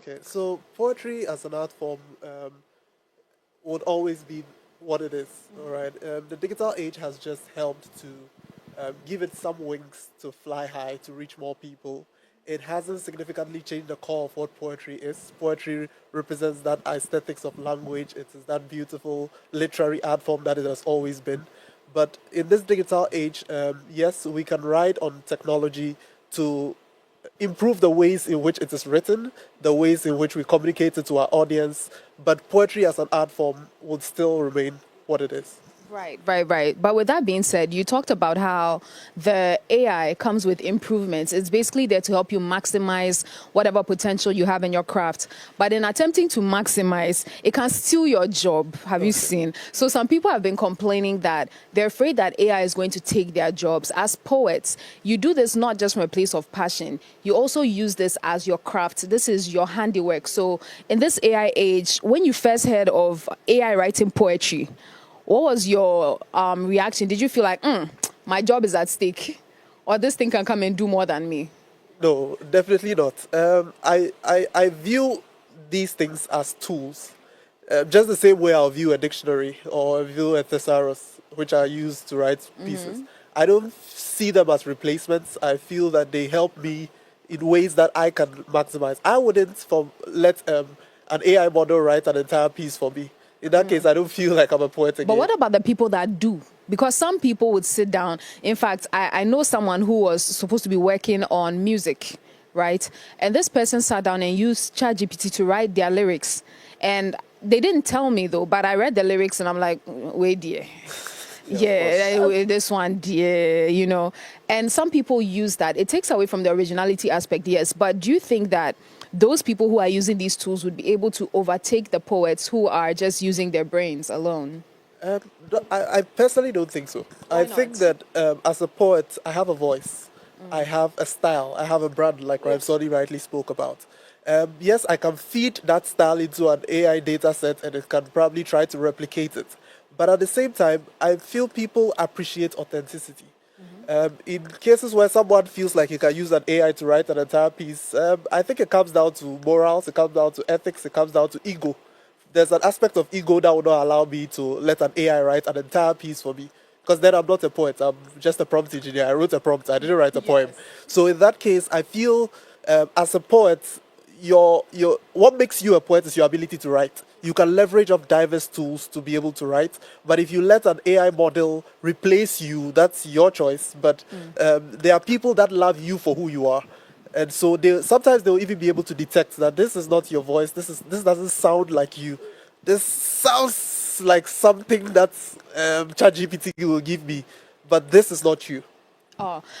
Okay, so poetry as an art form would always be what it is. All right, the digital age has just helped to give it some wings to fly high to reach more people. It hasn't significantly changed the core of what poetry is. Poetry represents that aesthetics of language. It is that beautiful literary art form that it has always been. But in this digital age, yes, we can ride on technology to improve the ways in which it is written, the ways in which we communicate it to our audience, but poetry as an art form would still remain what it is. Right, right, right. But with that being said, you talked about how the AI comes with improvements. It's basically there to help you maximize whatever potential you have in your craft. But in attempting to maximize, it can steal your job. Have you seen? So some people have been complaining that they're afraid that AI is going to take their jobs. As poets, you do this not just from a place of passion. You also use this as your craft. This is your handiwork. So in this AI age, when you first heard of AI writing poetry, what was your reaction? Did you feel like, my job is at stake, or this thing can come and do more than me? No, definitely not. I view these things as tools, just the same way I'll view a dictionary or view a thesaurus, which are used to write pieces. I don't see them as replacements. I feel that they help me in ways that I can maximize. I wouldn't let an AI model write an entire piece for me. In that case, I don't feel like I'm a poet again. But what about the people that do? Because some people would sit down. In fact, I know someone who was supposed to be working on music, right? And this person sat down and used ChatGPT to write their lyrics. And they didn't tell me though, but I read the lyrics and I'm like, wait, dear. Yeah, this one, dear, you know. And some people use that. It takes away from the originality aspect, yes. But do you think that those people who are using these tools would be able to overtake the poets who are just using their brains alone? I personally don't think so. Why I think not? that as a poet, I have a voice, I have a style, I have a brand, like Rhapsody rightly spoke about. Yes, I can feed that style into an AI data set and it can probably try to replicate it. But at the same time, I feel people appreciate authenticity. In cases where someone feels like he can use an AI to write an entire piece, I think it comes down to morals, it comes down to ethics, it comes down to ego. There's an aspect of ego that would not allow me to let an AI write an entire piece for me. Because then I'm not a poet, I'm just a prompt engineer. I wrote a prompt, I didn't write a poem. So in that case, I feel as a poet, your what makes you a poet is your ability to write. You can leverage off diverse tools to be able to write, but if you let an AI model replace you, that's your choice. But there are people that love you for who you are, and so they sometimes they'll even be able to detect that this is not your voice. This doesn't sound like you. This sounds like something that ChatGPT will give me, but this is not you. Oh,